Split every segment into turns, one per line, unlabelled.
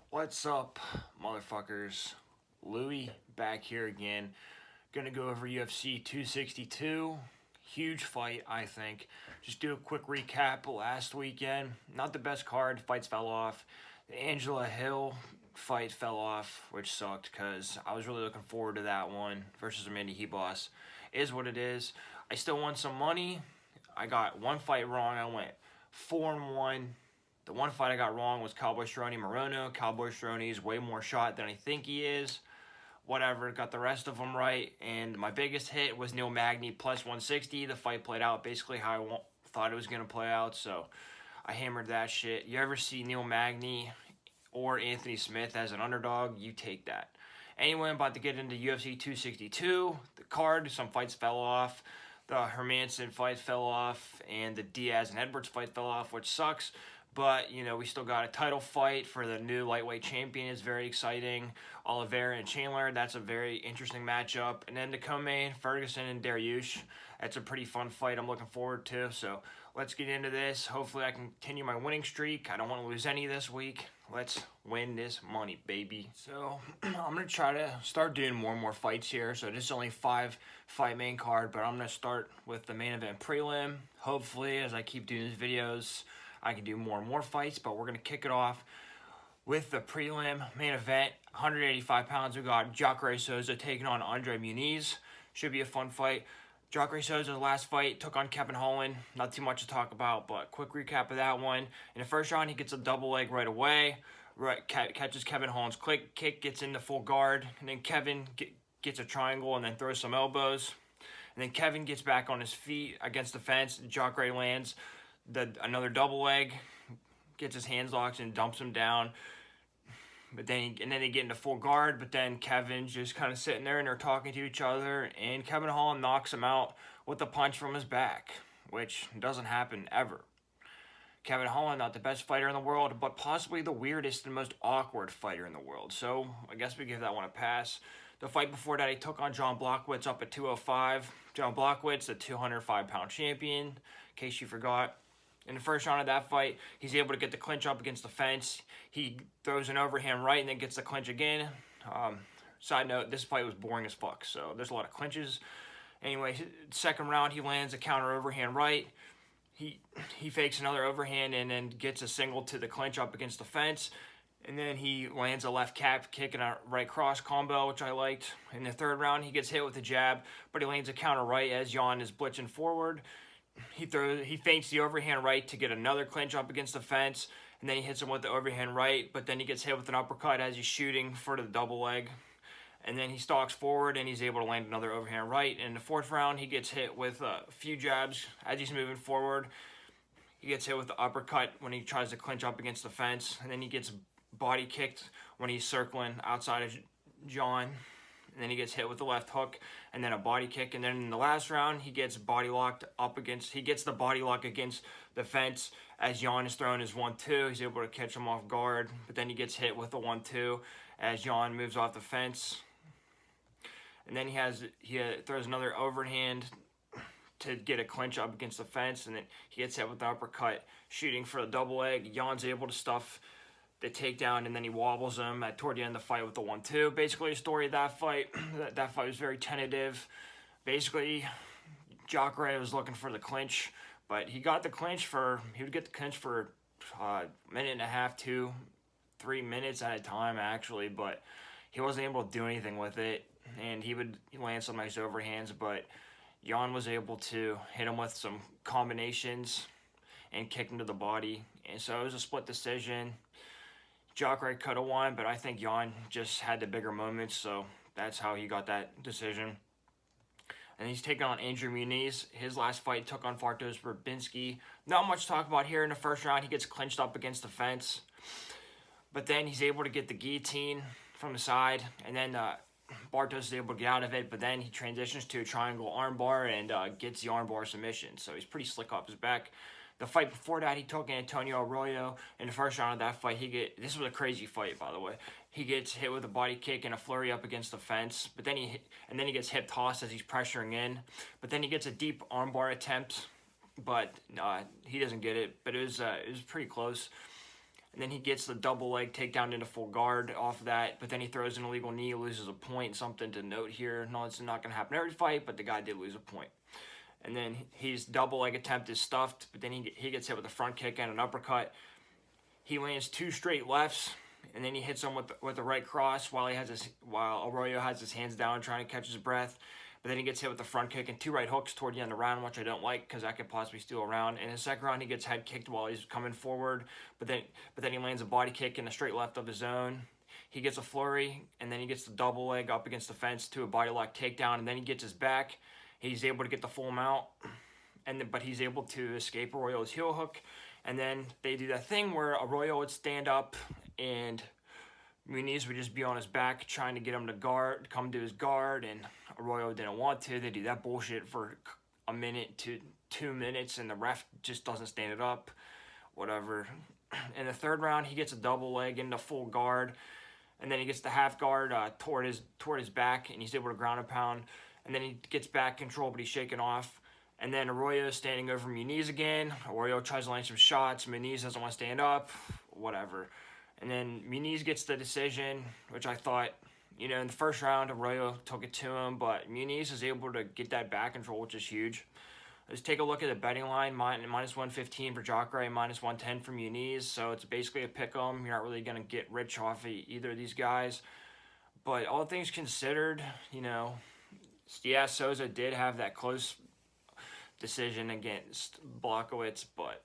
What's up, motherfuckers? Louis back here again. Gonna go over UFC 262. Huge fight, I think. Just do a quick recap. Last weekend, not the best card. Fights fell off. The Angela Hill fight fell off, which sucked because I was really looking forward to that one versus Amanda Hebos. Is what it is. I still won some money. I got one fight wrong. I went 4-1. The one fight I got wrong was Cowboy Cerrone Morono. Cowboy Cerrone is way more shot than I think he is. Whatever, got the rest of them right. And my biggest hit was Neil Magny plus 160. The fight played out basically how I thought it was going to play out. So I hammered that shit. You ever see Neil Magny or Anthony Smith as an underdog, you take that. Anyway, I'm about to get into UFC 262. The card, some fights fell off. The Hermanson fight fell off. And the Diaz and Edwards fight fell off, which sucks. But, you know, we still got a title fight for the new lightweight champion. It's very exciting. Oliveira and Chandler, that's a very interesting matchup. And then the co-main, Ferguson and Dariush. That's a pretty fun fight I'm looking forward to. So let's get into this. Hopefully I can continue my winning streak. I don't want to lose any this week. Let's win this money, baby. So I'm going to try to start doing more and more fights here. So this is only 5-fight main card, but I'm going to start with the main event prelim. Hopefully, as I keep doing these videos, I can do more and more fights, but we're going to kick it off with the prelim main event. 185 pounds, we got Jacare Souza taking on Andre Muniz. Should be a fun fight. Jacare Souza's last fight took on Kevin Holland. Not too much to talk about, but quick recap of that one. In the first round, he gets a double leg right away. Catches Kevin Holland's kick, gets into full guard, and then Kevin gets a triangle and then throws some elbows. And then Kevin gets back on his feet against the fence. Jacare lands another double leg, gets his hands locked and dumps him down. But then they get into full guard, but then Kevin's just kind of sitting there and they're talking to each other, and Kevin Holland knocks him out with a punch from his back, which doesn't happen ever. Kevin Holland, not the best fighter in the world, but possibly the weirdest and most awkward fighter in the world. So I guess we give that one a pass. The fight before that, he took on John Blachowicz up at 205. John Blachowicz, the 205-pound champion, in case you forgot. In the first round of that fight, he's able to get the clinch up against the fence. He throws an overhand right and then gets the clinch again. Side note, this fight was boring as fuck, so there's a lot of clinches. Anyway, second round, he lands a counter overhand right. He fakes another overhand and then gets a single to the clinch up against the fence. And then he lands a left calf kick and a right cross combo, which I liked. In the third round, he gets hit with a jab, but he lands a counter right as Jan is blitzing forward. He feints the overhand right to get another clinch up against the fence, and then he hits him with the overhand right, but then he gets hit with an uppercut as he's shooting for the double leg. And then he stalks forward, and he's able to land another overhand right. In the fourth round, he gets hit with a few jabs as he's moving forward. He gets hit with the uppercut when he tries to clinch up against the fence, and then he gets body kicked when he's circling outside of John. And then he gets hit with the left hook and then a body kick. And then in the last round, he gets the body lock against the fence as Jan is throwing his 1-2. He's able to catch him off guard, but then he gets hit with the 1-2 as Jan moves off the fence. And then he throws another overhand to get a clinch up against the fence, and then he gets hit with the uppercut, shooting for the double leg. Jan's able to stuff the takedown, and then he wobbles him toward the end of the fight with the 1-2. Basically, the story of that fight, that fight was very tentative. Basically, Jacare was looking for the clinch, but he got the clinch he would get the clinch for a minute and a half to 3 minutes at a time, actually, but he wasn't able to do anything with it, and he would land some nice overhands, but Jan was able to hit him with some combinations and kick him to the body, and so it was a split decision. Jacare could have won, but I think Jan just had the bigger moments, so that's how he got that decision. And he's taking on Andrew Muniz. His last fight took on Bartosz Verbinski. Not much to talk about here. In the first round, he gets clinched up against the fence, but then he's able to get the guillotine from the side, and then Bartosz is able to get out of it, but then he transitions to a triangle armbar and gets the armbar submission, so he's pretty slick off his back. The fight before that, he took Antonio Arroyo. In the first round of that fight, this was a crazy fight, by the way. He gets hit with a body kick and a flurry up against the fence, but then he gets hip tossed as he's pressuring in. But then he gets a deep armbar attempt, but he doesn't get it. But it was pretty close. and then he gets the double leg takedown into full guard off of that, but then he throws an illegal knee, loses a point. Something to note here. No, it's not going to happen every fight, but the guy did lose a point. And then his double leg attempt is stuffed, but then he gets hit with a front kick and an uppercut. He lands 2 straight lefts, and then he hits him with the right cross while Arroyo has his hands down trying to catch his breath. But then he gets hit with the front kick and 2 right hooks toward the end of the round, which I don't like because that could possibly steal a round. In the second round, he gets head kicked while he's coming forward, but then he lands a body kick in a straight left of his own. He gets a flurry, and then he gets the double leg up against the fence to a body lock takedown, and then he gets his back. He's able to get the full mount, but he's able to escape Arroyo's heel hook. And then they do that thing where Arroyo would stand up and Muniz would just be on his back trying to get him to come to his guard, and Arroyo didn't want to. They do that bullshit for a minute to 2 minutes, and the ref just doesn't stand it up. Whatever. In the third round, he gets a double leg into full guard, and then he gets the half guard toward his back, and he's able to ground and pound. And then he gets back control, but he's shaken off. And then Arroyo is standing over Muniz again. Arroyo tries to land some shots. Muniz doesn't want to stand up. Whatever. And then Muniz gets the decision, which I thought, in the first round, Arroyo took it to him, but Muniz is able to get that back control, which is huge. Let's take a look at the betting line. Minus 115 for Jacare, minus 110 for Muniz. So it's basically a pick 'em. You're not really going to get rich off of either of these guys. But all things considered, yeah, Souza did have that close decision against Blachowicz, but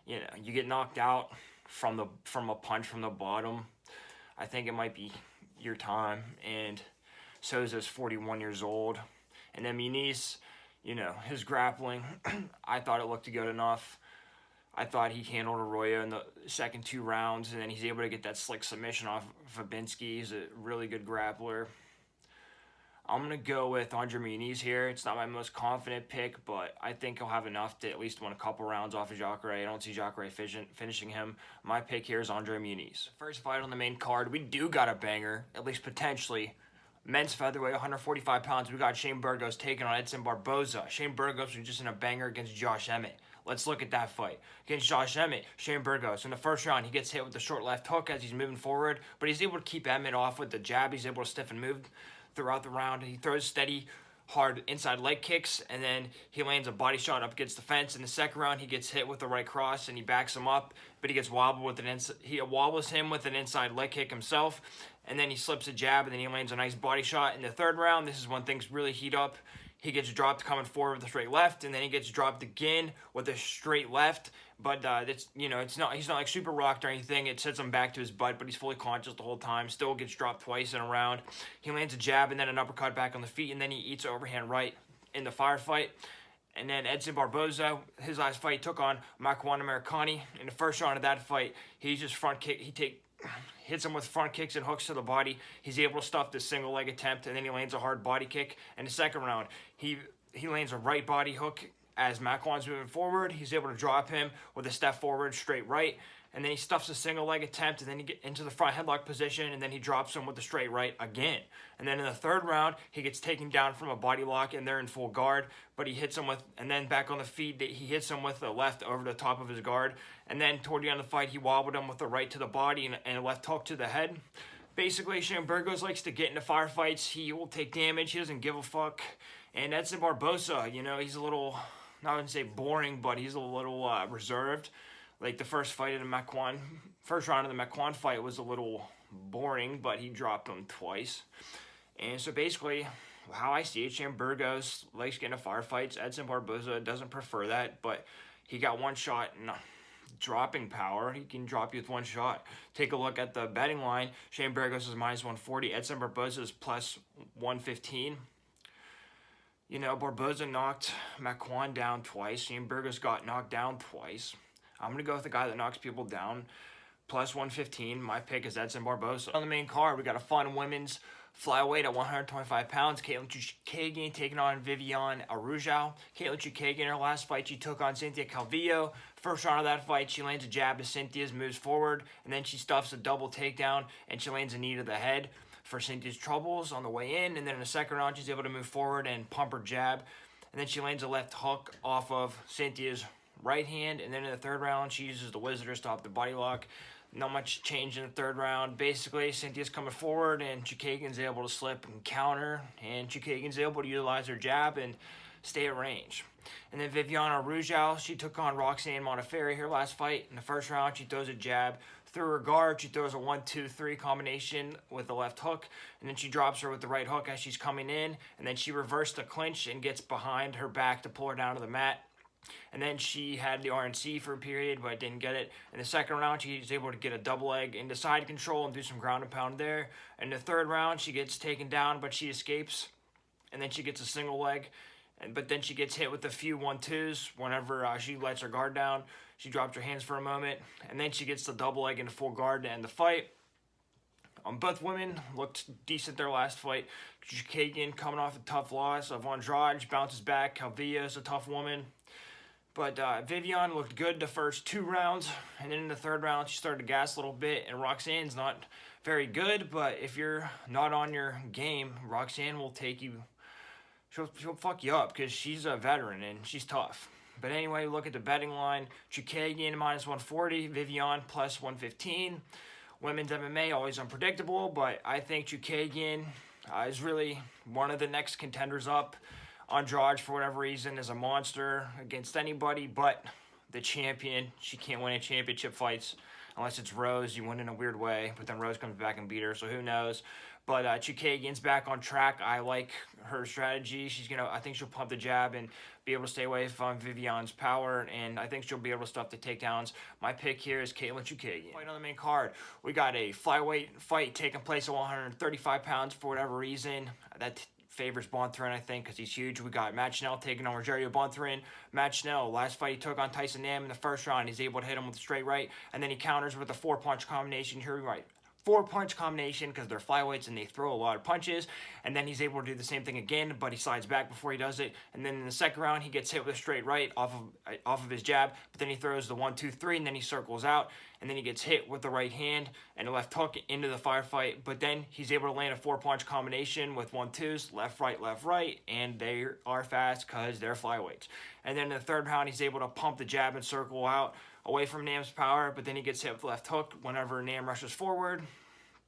you get knocked out from a punch from the bottom. I think it might be your time. And Souza's 41 years old, and then Muniz, his grappling, I thought it looked good enough. I thought he handled Arroyo in the second 2 rounds, and then he's able to get that slick submission off Fabinski. He's a really good grappler. I'm going to go with Andre Muniz here. It's not my most confident pick, but I think he'll have enough to at least win a couple rounds off of Jacare. I don't see Jacare finishing him. My pick here is Andre Muniz. First fight on the main card, we do got a banger, at least potentially. Men's featherweight, 145 pounds, we got Shane Burgos taking on Edson Barboza. Shane Burgos was just in a banger against Josh Emmett. Let's look at that fight. Against Josh Emmett, Shane Burgos, in the first round, he gets hit with the short left hook as he's moving forward, but he's able to keep Emmett off with the jab. He's able to stiffen move throughout the round. He throws steady, hard inside leg kicks, and then he lands a body shot up against the fence. In the second round, he gets hit with the right cross, and he backs him up, but he gets wobbled with he wobbles him with an inside leg kick himself, and then he slips a jab, and then he lands a nice body shot. In the third round, this is when things really heat up. He gets dropped coming forward with a straight left, and then he gets dropped again with a straight left. But it's he's not like super rocked or anything. It sets him back to his butt, but he's fully conscious the whole time. Still gets dropped twice in a round. He lands a jab and then an uppercut back on the feet, and then he eats an overhand right in the firefight. And then Edson Barboza, his last fight, he took on Makwan Americani. In the first round of that fight, he just front kick. Hits him with front kicks and hooks to the body. He's able to stuff this single leg attempt, and then he lands a hard body kick. In the second round, he lands a right body hook as Makwan's moving forward. He's able to drop him with a step forward, straight right, and then he stuffs a single leg attempt, and then he gets into the front headlock position, and then he drops him with the straight right again. And then in the third round, he gets taken down from a body lock, and they're in full guard, but he hits him with, and then back on the feet, he hits him with the left over the top of his guard, and then toward the end of the fight, he wobbled him with the right to the body and a left hook to the head. Basically, Shane Burgos likes to get into firefights. He will take damage. He doesn't give a fuck. And Edson Barboza, he's a little, I wouldn't say boring, but he's a little reserved. Like the first round of the Makwan fight was a little boring, but he dropped him twice. And so basically, how I see it, Shane Burgos likes getting into firefights. Edson Barboza doesn't prefer that, but he got one shot in dropping power. He can drop you with one shot. Take a look at the betting line. Shane Burgos is minus 140. Edson Barboza is plus 115. Barboza knocked Makwan down twice. Shane Burgos got knocked down twice. I'm going to go with the guy that knocks people down. Plus 115. My pick is Edson Barboza. On the main card, we got a fun women's flyweight at 125 pounds. Caitlin Chukagian taking on Viviana Rujol. Caitlin Chukagian, in her last fight, she took on Cynthia Calvillo. First round of that fight, she lands a jab as Cynthia's moves forward, and then she stuffs a double takedown, and she lands a knee to the head for Cynthia's troubles on the way in. And then in the second round, she's able to move forward and pump her jab, and then she lands a left hook off of Cynthia's right hand, and then in the third round, she uses the wizard to stop the body lock. Not much change in the third round. Basically, Cynthia's coming forward, and Chukagian's able to slip and counter, and Chukagian's able to utilize her jab and stay at range. And then Viviana Rujol, she took on Roxanne Modafferi her last fight. In the first round, she throws a jab through her guard. She throws a 1-2-3 combination with the left hook, and then she drops her with the right hook as she's coming in, and then she reversed the clinch and gets behind her back to pull her down to the mat. And then she had the RNC for a period, but didn't get it. In the second round, she was able to get a double leg into side control and do some ground and pound there. In the third round, she gets taken down, but she escapes. And then she gets a single leg. But then she gets hit with a few 1-2s whenever she lets her guard down. She drops her hands for a moment. And then she gets the double leg into full guard to end the fight. Both women looked decent their last fight. Chukagian coming off a tough loss of Andrade, bounces back. Calvillo is a tough woman. But Vivian looked good the first 2 rounds, and then in the third round, she started to gas a little bit, and Roxanne's not very good, but if you're not on your game, Roxanne will take you, she'll fuck you up, because she's a veteran, and she's tough. But anyway, look at the betting line. Chukagian -140, Vivian +115. Women's MMA, always unpredictable, but I think Chukagian is really one of the next contenders up. Andrade, for whatever reason, is a monster against anybody but the champion. She can't win a championship fights unless it's Rose. You win in a weird way, but then Rose comes back and beat her, so who knows. But Chukagian's back on track. I like her strategy. I think she'll pump the jab and be able to stay away from Vivian's power, and I think she'll be able to stuff the takedowns. My pick here is Katlyn Chukagian. Fight on the main card. We got a flyweight fight taking place at 135 pounds for whatever reason. That favors Bonthrin, I think, because he's huge. We got Matt Schnell taking on Rogerio Bonthrin. Matt Schnell, last fight he took on Tyson Nam in the first round. He's able to hit him with a straight right, and then he counters with a 4-punch combination. Here we right. 4-punch combination because they're flyweights and they throw a lot of punches, and then he's able to do the same thing again, but he slides back before he does it, and then in the second round he gets hit with a straight right off of his jab, but then he throws the 1-2-3, and then he circles out, and then he gets hit with the right hand and a left hook into the firefight, but then he's able to land a 4-punch combination with 1-2s, left, right, and they are fast because they're flyweights. And then in the third round he's able to pump the jab and circle out away from Nam's power, but then he gets hit with the left hook whenever Nam rushes forward.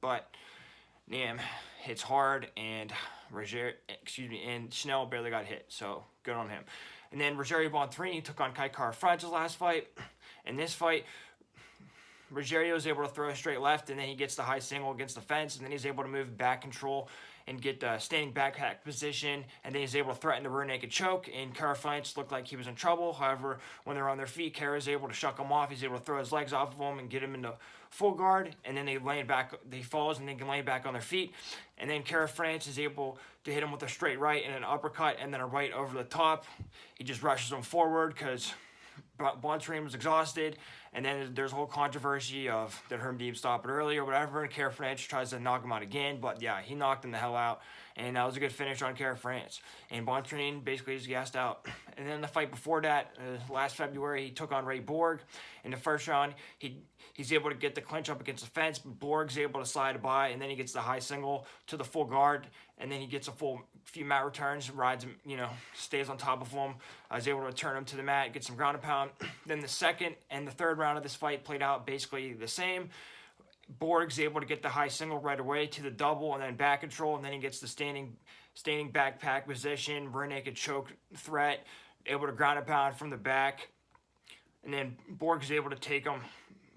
But Nam hits hard, and Schnell barely got hit, so good on him. And then Rogerio Bonthrin took on Kai Kara-France's last fight. In this fight, Rogerio is able to throw a straight left, and then he gets the high single against the fence, and then he's able to move back control and get the standing backpack position, and then he's able to threaten the rear naked choke, and Kara-France looked like he was in trouble. However, when they're on their feet, Kara's able to shuck him off. He's able to throw his legs off of him and get him into full guard, and then he falls, and they can lay back on their feet, and then Kara-France is able to hit him with a straight right and an uppercut, and then a right over the top. He just rushes him forward because Bonthrin was exhausted, and then there's a whole controversy of did Herm Deeb stop it early or whatever, and Kara-France tries to knock him out again, but yeah, he knocked him the hell out, and that was a good finish on Kara-France. And Bonthrin basically is gassed out. And then the fight before that, last February, he took on Ray Borg. In the first round, he's able to get the clinch up against the fence, but Borg's able to slide by, and then he gets the high single to the full guard, and then he gets a few mat returns, rides him, stays on top of him. I was able to return him to the mat, get some ground and pound. Then the second and the third round of this fight played out basically the same. Borg's able to get the high single right away to the double and then back control, and then he gets the standing backpack position, rear naked choke threat, able to ground and pound from the back. And then Borg's able to take him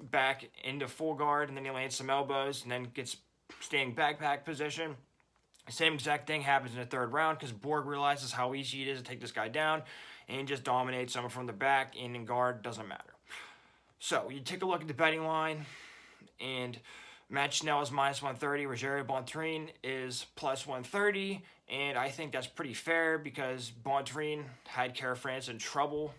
back into full guard, and then he lands some elbows and then gets standing backpack position. Same exact thing happens in the third round because Borg realizes how easy it is to take this guy down and just dominates someone from the back and in guard, doesn't matter. So you take a look at the betting line, and Matt Schnell is -130, Rogerio Bonthrin is +130, and I think that's pretty fair because Bonthrin had Kara-France in trouble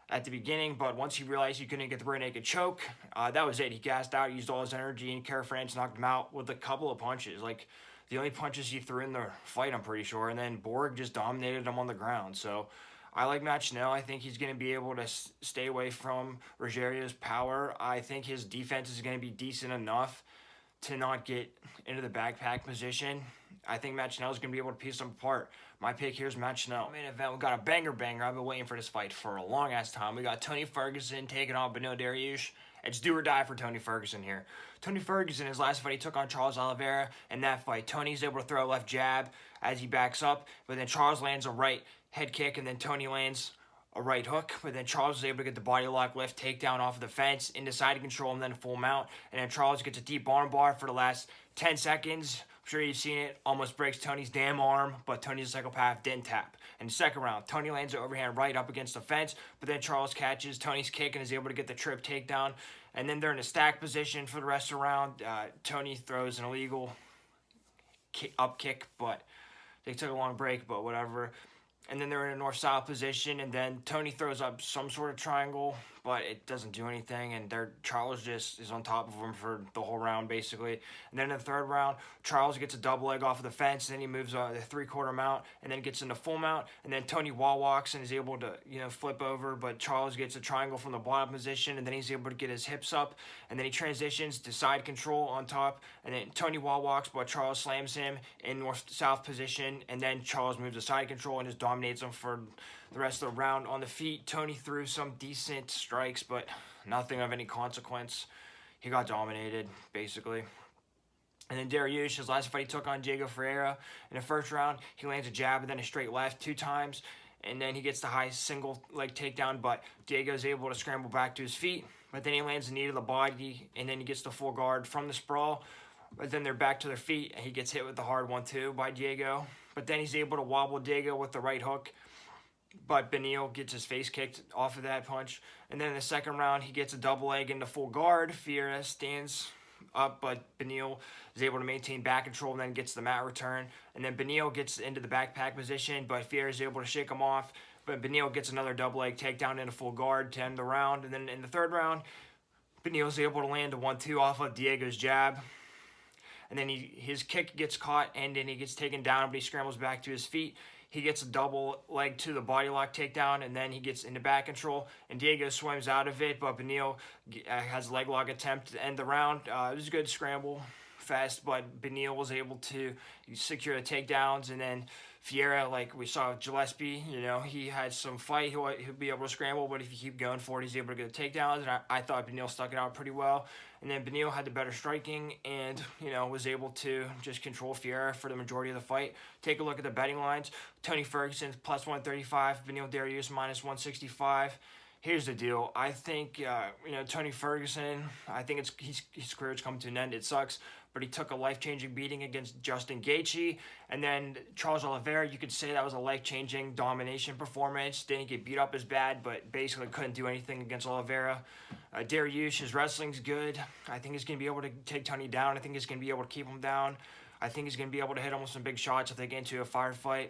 at the beginning, but once he realized he couldn't get the rear naked choke, that was it. He gassed out, used all his energy, and Kara-France knocked him out with a couple of punches. Like, the only punches he threw in the fight, I'm pretty sure, and then Borg just dominated him on the ground. So I like Matt Schnell. I think he's going to be able to stay away from Rogerio's power. I think his defense is going to be decent enough to not get into the backpack position. I think Matt Schnell's going to be able to piece them apart. My pick here is Matt Schnell. Main event, we got a banger. I've been waiting for this fight for a long-ass time. We got Tony Ferguson taking on Beneil Dariush. It's do or die for Tony Ferguson here. Tony Ferguson, his last fight, he took on Charles Oliveira. In that fight, Tony's able to throw a left jab as he backs up, but then Charles lands a right head kick, and then Tony lands a right hook, but then Charles was able to get the body lock lift, takedown off of the fence, into side control, and then full mount. And then Charles gets a deep arm bar for the last 10 seconds. I'm sure you've seen it. Almost breaks Tony's damn arm, but Tony's a psychopath, didn't tap. In the second round, Tony lands an overhand right up against the fence, but then Charles catches Tony's kick and is able to get the trip takedown. And then they're in a stack position for the rest of the round. Tony throws an illegal up kick, but they took a long break, but whatever. And then they're in a north-south position, and then Tony throws up some sort of triangle, but it doesn't do anything, and Charles just is on top of him for the whole round, basically. And then in the third round, Charles gets a double leg off of the fence, and then he moves the three-quarter mount, and then gets into full mount, and then Tony wall walks and is able to, flip over, but Charles gets a triangle from the bottom position, and then he's able to get his hips up, and then he transitions to side control on top, and then Tony wall walks, but Charles slams him in north-south position, and then Charles moves to side control and just dominates him for the rest of the round. On the feet, Tony threw some decent strikes, but nothing of any consequence. He got dominated, basically. And then Dariush, his last fight, he took on Diego Ferreira. In the first round, he lands a jab and then a straight left 2 times, and then he gets the high single leg takedown, but Diego's able to scramble back to his feet, but then he lands a knee to the body, and then he gets the full guard from the sprawl, but then they're back to their feet, and he gets hit with the hard 1-2 by Diego, but then he's able to wobble Diego with the right hook, but Beneil gets his face kicked off of that punch. And then in the second round, he gets a double leg into full guard. Vieira stands up, but Beneil is able to maintain back control and then gets the mat return. And then Beneil gets into the backpack position, but Vieira is able to shake him off. But Beneil gets another double leg takedown into full guard to end the round. And then in the third round, Beneil is able to land a 1-2 off of Diego's jab. And then his kick gets caught, and then he gets taken down, but he scrambles back to his feet. He gets a double leg to the body lock takedown, and then he gets into back control, and Diego swims out of it, but Beneil has a leg lock attempt to end the round. It was a good scramble, fast, but Beneil was able to secure the takedowns, and then Vieira, like we saw with Gillespie, he had some fight. He'll be able to scramble, but if you keep going for it, he's able to get the takedowns, and I thought Beneil stuck it out pretty well. And then Beneil had the better striking and, was able to just control Vieira for the majority of the fight. Take a look at the betting lines. Tony Ferguson plus 135, Beneil Dariush minus 165. Here's the deal. I think, Tony Ferguson, I think his career's come to an end. It sucks, but he took a life-changing beating against Justin Gaethje. And then Charles Oliveira, you could say that was a life-changing domination performance. Didn't get beat up as bad, but basically couldn't do anything against Oliveira. Dariush, his wrestling's good. I think he's going to be able to take Tony down. I think he's going to be able to keep him down. I think he's going to be able to hit him with some big shots if they get into a firefight.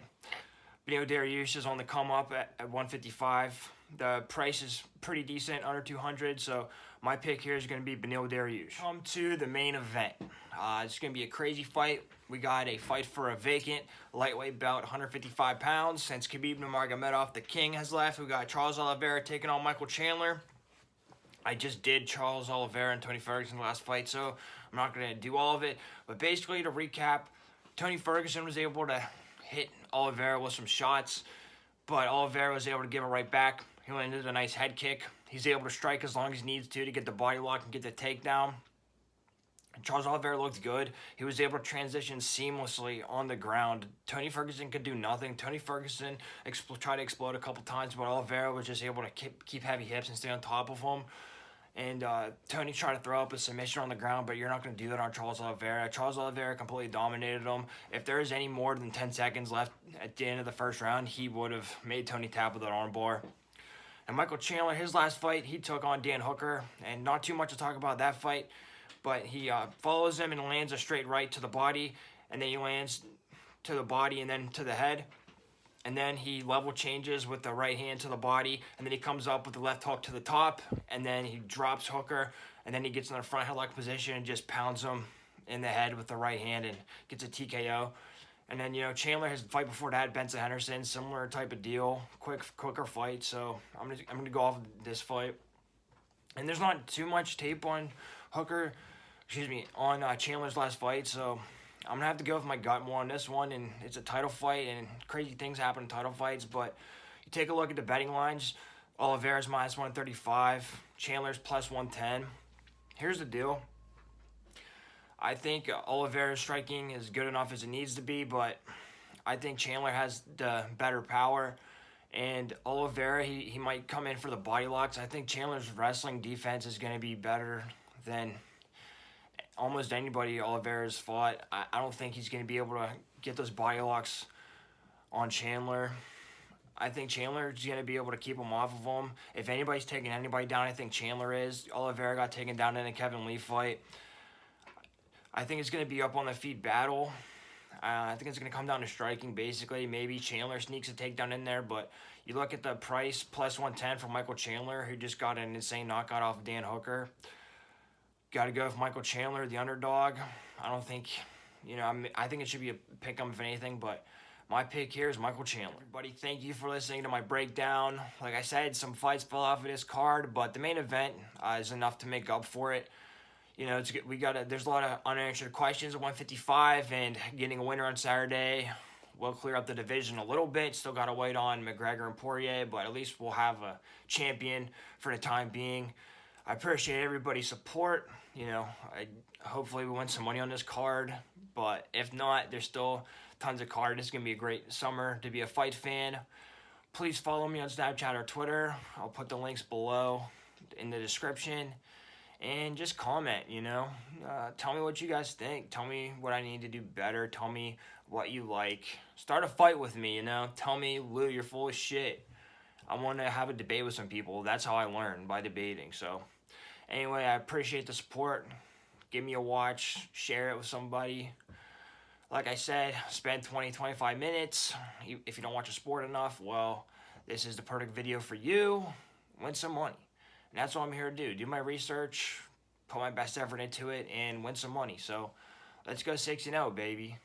Beneil Dariush is on the come-up at 155. The price is pretty decent, under 200, so my pick here is going to be Beneil Dariush. Come to the main event. It's going to be a crazy fight. We got a fight for a vacant lightweight belt, 155 pounds. Since Khabib Nurmagomedov, the king, has left, we got Charles Oliveira taking on Michael Chandler. I just did Charles Oliveira and Tony Ferguson last fight, so I'm not going to do all of it. But basically, to recap, Tony Ferguson was able to hit Oliveira with some shots, but Oliveira was able to give it right back. He landed a nice head kick. He's able to strike as long as he needs to get the body lock and get the takedown. Charles Oliveira looked good. He was able to transition seamlessly on the ground. Tony Ferguson could do nothing. Tony Ferguson tried to explode a couple times, but Oliveira was just able to keep heavy hips and stay on top of him. And Tony tried to throw up a submission on the ground, but you're not going to do that on Charles Oliveira. Charles Oliveira completely dominated him. If there was any more than 10 seconds left at the end of the first round, he would have made Tony tap with that armbar. And Michael Chandler, his last fight, he took on Dan Hooker. And not too much to talk about that fight, but he follows him and lands a straight right to the body, and then he lands to the body and then to the head. And then he level changes with the right hand to the body, and then he comes up with the left hook to the top, and then he drops Hooker, and then he gets in the front headlock position and just pounds him in the head with the right hand and gets a TKO. And then, Chandler, his fight before that, Benson Henderson, similar type of deal, quicker fight. So I'm gonna go off this fight. And there's not too much tape on Hooker on Chandler's last fight. So I'm gonna have to go with my gut more on this one, and it's a title fight, and crazy things happen in title fights. But you take a look at the betting lines. Oliveira's minus 135, Chandler's plus 110. Here's the deal. I think Oliveira's striking is good enough as it needs to be, but I think Chandler has the better power. And Oliveira, he might come in for the body locks. I think Chandler's wrestling defense is going to be better than almost anybody Oliveira's fought. I don't think he's going to be able to get those body locks on Chandler. I think Chandler's going to be able to keep him off of him. If anybody's taking anybody down, I think Chandler is. Oliveira got taken down in a Kevin Lee fight. I think it's going to be up on the feet battle. I think it's going to come down to striking, basically. Maybe Chandler sneaks a takedown in there, but you look at the price, plus 110 for Michael Chandler, who just got an insane knockout off of Dan Hooker. Got to go with Michael Chandler, the underdog. I don't think, I think it should be a pick-em if anything, but my pick here is Michael Chandler. Everybody, thank you for listening to my breakdown. Like I said, some fights fell off of this card, but the main event is enough to make up for it. It's good. There's a lot of unanswered questions at 155, and getting a winner on Saturday will clear up the division a little bit. Still got to wait on McGregor and Poirier, but at least we'll have a champion for the time being. I appreciate everybody's support. Hopefully we win some money on this card, but if not, there's still tons of cards. It's going to be a great summer to be a fight fan. Please follow me on Snapchat or Twitter. I'll put the links below in the description. And just comment, tell me what you guys think. Tell me what I need to do better. Tell me what you like. Start a fight with me, Tell me, Lou, you're full of shit. I want to have a debate with some people. That's how I learn, by debating. So, anyway, I appreciate the support. Give me a watch. Share it with somebody. Like I said, spend 20, 25 minutes. If you don't watch a sport enough, well, this is the perfect video for you. Win some money. And that's what I'm here to do. Do my research, put my best effort into it, and win some money. So let's go 6-0, baby.